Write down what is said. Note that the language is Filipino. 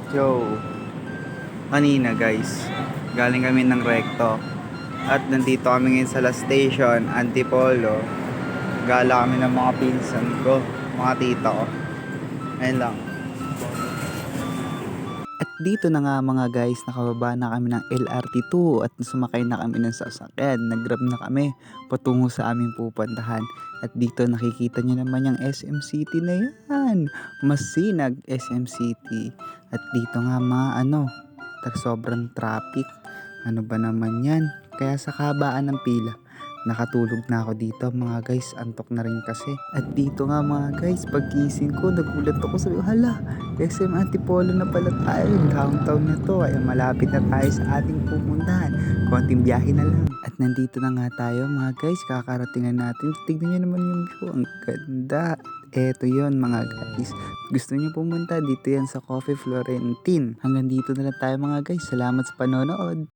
Yo, kanina guys, galing kami ng Recto at nandito kami ngayon sa last station, Antipolo. Gala kami ng mga pinsan ko, mga tita ko. Ayun lang. At dito na nga mga guys, nakababa na kami ng LRT2 at sumakay na kami ng sasakyan. Nag-grab na kami patungo sa aming pupuntahan. At dito nakikita nyo naman yung SM City na yan. Masinag SM City. At dito nga mga sobrang traffic. Ano ba naman yan? Kaya sa kabaan ng pila, nakatulog na ako dito mga guys, antok na rin kasi. At dito nga mga guys, pagkising ko, nagulat ako, sabi ko, hala, SM Antipolo na pala tayo, downtown na to, ay malapit na tayo sa ating pupuntahan, konting biyahe na lang. At nandito na nga tayo mga guys, kakaratingan natin, tignan nyo naman yung view, ang ganda. Eto yon mga guys, gusto nyo pumunta dito yan sa Coffee Florentine. Hanggang dito na lang tayo mga guys, salamat sa panonood.